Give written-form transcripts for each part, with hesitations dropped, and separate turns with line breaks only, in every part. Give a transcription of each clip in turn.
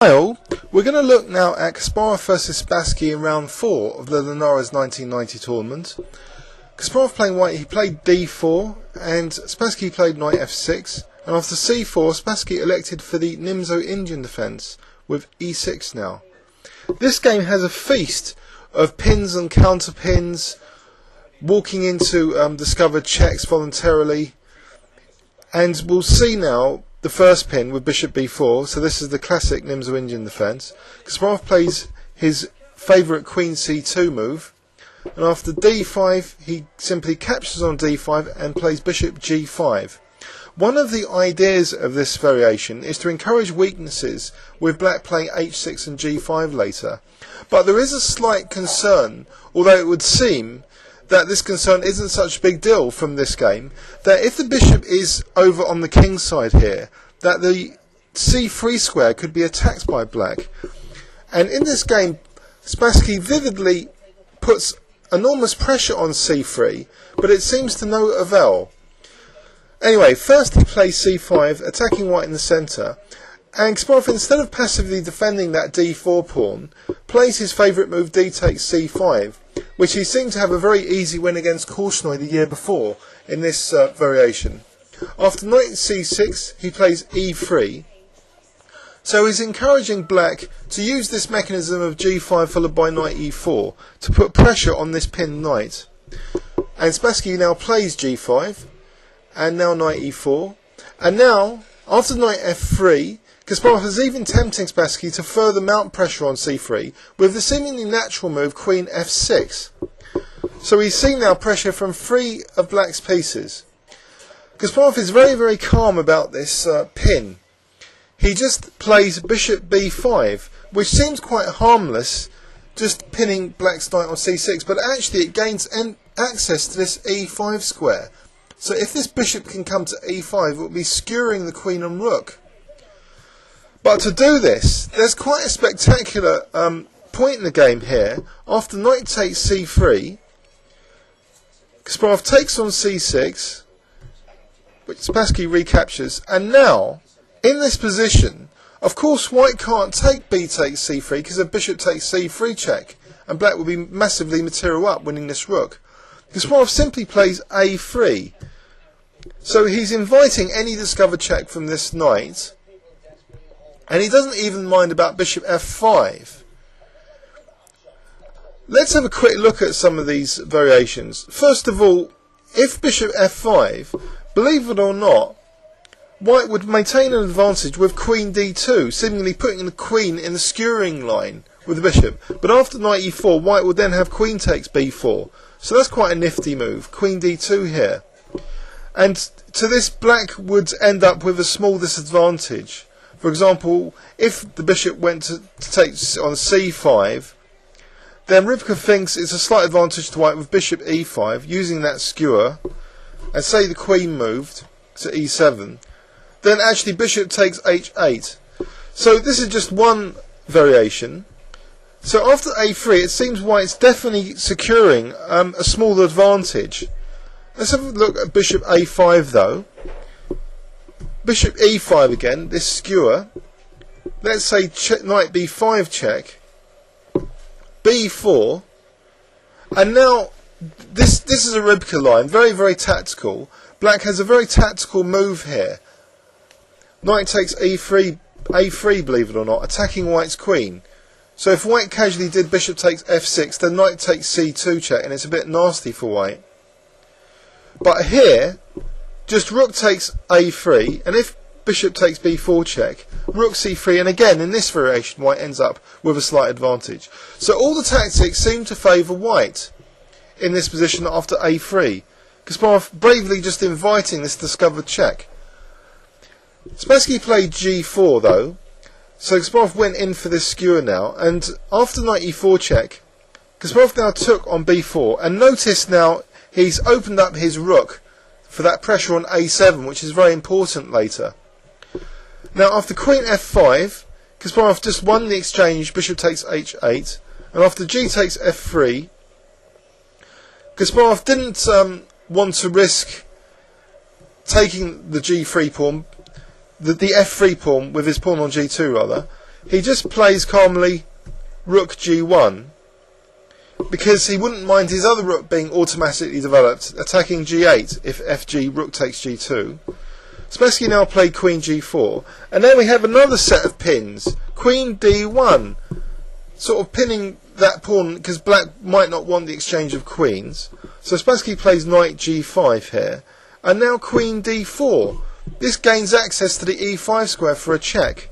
We're going to look now at Kasparov versus Spassky in round 4 of the Linares 1990 tournament. Kasparov playing white, he played d4 and Spassky played knight f6, and after c4 Spassky elected for the Nimzo-Indian defence with e6 now. This game has a feast of pins and counterpins, walking into discovered checks voluntarily, and we'll see now the first pin with bishop b4, so this is the classic Nimzo-Indian defence. Kasparov plays his favourite queen c2 move, and after d5 he simply captures on d5 and plays bishop g5. One of the ideas of this variation is to encourage weaknesses with black playing h6 and g5 later, but there is a slight concern, although it would seem that this concern isn't such a big deal from this game, that if the bishop is over on the king side here, that the c3 square could be attacked by black. And in this game, Spassky vividly puts enormous pressure on c3, but it seems to no avail. Anyway, first he plays c5, attacking white in the centre, and Kasparov, instead of passively defending that d4 pawn, plays his favourite move d takes c5, which he seemed to have a very easy win against Korchnoi the year before in this variation. After knight c6 he plays e3, so he's encouraging black to use this mechanism of g5 followed by knight e4 to put pressure on this pinned knight. And Spassky now plays g5, and now knight e4, and now after knight f3 Kasparov is even tempting Spassky to further mount pressure on c3 with the seemingly natural move queen f6. So he's seen now pressure from 3 of black's pieces. Kasparov is very calm about this pin. He just plays bishop b5, which seems quite harmless, just pinning black's knight on c6, but actually it gains access to this e5 square. So if this bishop can come to e5, it will be skewering the queen and rook. But to do this, there's quite a spectacular point in the game here. After knight takes c3, Kasparov takes on c6, which Spassky recaptures, and now, in this position, of course white can't take b takes c3 because a bishop takes c3 check, and black will be massively material up, winning this rook. Kasparov simply plays a3, so he's inviting any discovered check from this knight, and he doesn't even mind about bishop f5. Let's have a quick look at some of these variations. First of all, if bishop f5, believe it or not, white would maintain an advantage with queen d2, seemingly putting the queen in the skewering line with the bishop. But after knight e4, white would then have queen takes b4. So that's quite a nifty move, queen d2 here. And to this, black would end up with a small disadvantage. For example, if the bishop went to take on c5, then Rybka thinks it's a slight advantage to white with bishop e5, using that skewer, and say the queen moved to e7, then actually bishop takes h8. So this is just one variation. So after a3, it seems white's definitely securing a small advantage. Let's have a look at bishop a5 though. Bishop e5 again, this skewer. Let's say knight b5 check, b4, and now this is a Rybka line, very tactical. Black has a very tactical move here. Knight takes e3, a3, believe it or not, attacking white's queen. So if white casually did bishop takes f6, then knight takes c2 check, and it's a bit nasty for white. But here, just rook takes a3, and if bishop takes b4 check, rook c3, and again in this variation white ends up with a slight advantage. So all the tactics seem to favour white in this position after a3. Kasparov bravely just inviting this discovered check. Spassky played g4 though, so Kasparov went in for this skewer now, and after knight e4 check, Kasparov now took on b4, and notice now he's opened up his rook for that pressure on a7, which is very important later. Now after queen f5, Kasparov just won the exchange, bishop takes h8, and after g takes f3, Kasparov didn't want to risk taking the g3 pawn, the f3 pawn with his pawn on g2 rather. he just plays calmly rook g1, because he wouldn't mind his other rook being automatically developed, attacking g8 if fg rook takes g2. Spassky now played queen g4, and then we have another set of pins, queen d1, sort of pinning that pawn because black might not want the exchange of queens. So Spassky plays knight g5 here, and now queen d4. This gains access to the e5 square for a check.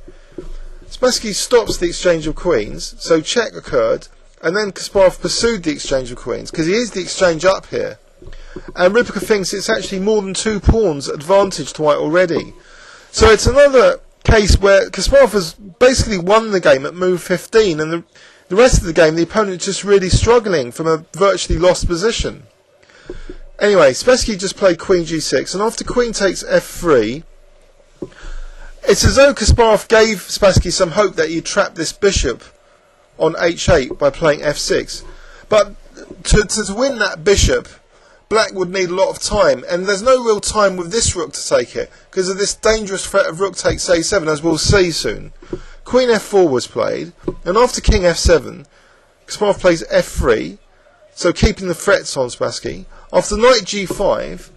Spassky stops the exchange of queens, so check occurred, and then Kasparov pursued the exchange of queens because he is the exchange up here. And Rybka thinks it's actually more than 2 pawns advantage to white already. So it's another case where Kasparov has basically won the game at move 15, and the rest of the game the opponent is just really struggling from a virtually lost position. Anyway, Spassky just played queen g6, and after queen takes f3, it's as though Kasparov gave Spassky some hope that he'd trap this bishop on h8 by playing f6. But to win that bishop, black would need a lot of time, and there's no real time with this rook to take it because of this dangerous threat of rook takes a7, as we'll see soon. Queen f4 was played, and after king f7, Kasparov plays f3, so keeping the threats on Spassky. After knight g5,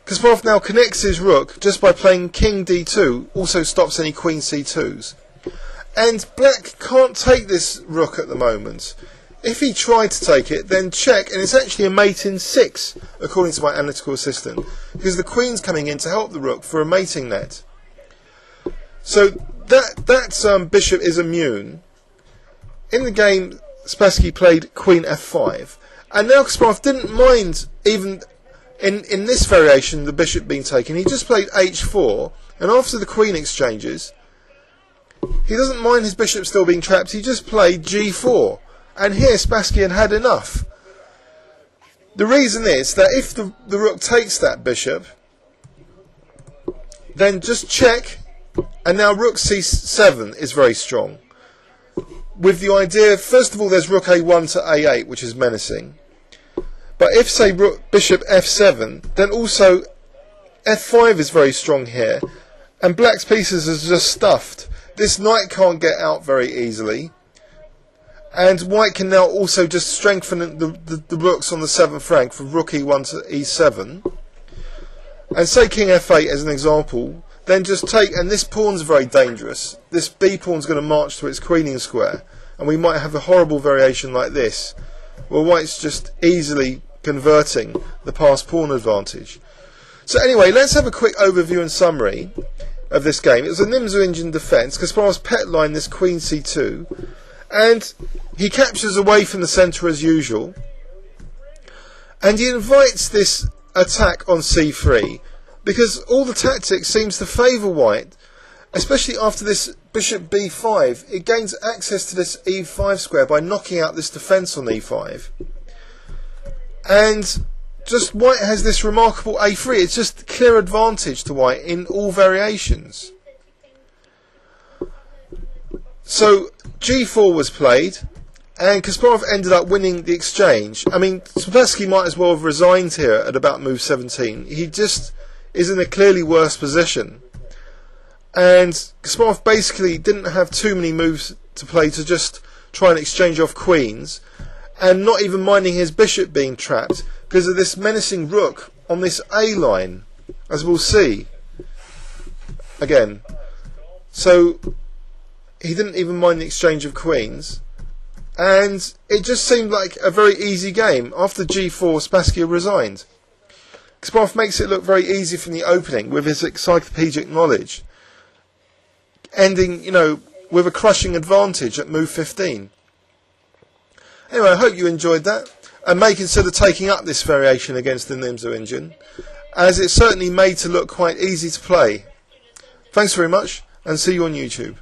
Kasparov now connects his rook just by playing king d2, also stops any queen c2s. And black can't take this rook at the moment. If he tried to take it, then check, and it's actually a mate in 6, according to my analytical assistant, because the queen's coming in to help the rook for a mating net. So that bishop is immune. In the game, Spassky played queen f5, and now Kasparov didn't mind, even in this variation, the bishop being taken. He just played h4, and after the queen exchanges, he doesn't mind his bishop still being trapped. He just played g4. And here Spassky had enough. The reason is that if the rook takes that bishop, then just check, and now rook c7 is very strong. With the idea, first of all, there's rook a1 to a8, which is menacing. But if, say, bishop f7, then also f5 is very strong here, and black's pieces is just stuffed. This knight can't get out very easily. And white can now also just strengthen the rooks on the 7th rank from rook e1 to e7. And say king f8 as an example, then just take, and this pawn's very dangerous. This b pawn's going to march to its queening square, and we might have a horrible variation like this, where white's just easily converting the passed pawn advantage. So anyway, let's have a quick overview and summary of this game. It was a Nimzo-Indian defence. Kasparov's pet line this queen c2, and he captures away from the centre as usual, and he invites this attack on c3 because all the tactics seems to favour white, especially after this bishop b5. It gains access to this e5 square by knocking out this defence on e5, and just white has this remarkable a3. It's just clear advantage to white in all variations. So g4 was played, and Kasparov ended up winning the exchange. I mean, Spassky might as well have resigned here at about move 17. He just is in a clearly worse position. And Kasparov basically didn't have too many moves to play to just try and exchange off queens, and not even minding his bishop being trapped because of this menacing rook on this A line, as we'll see again. So he didn't even mind the exchange of queens, and it just seemed like a very easy game. After g4, Spassky resigned. Kasparov makes it look very easy from the opening with his encyclopedic knowledge, ending, with a crushing advantage at move 15. Anyway, I hope you enjoyed that, and may consider taking up this variation against the Nimzo-Indian, as it's certainly made to look quite easy to play. Thanks very much, and see you on YouTube.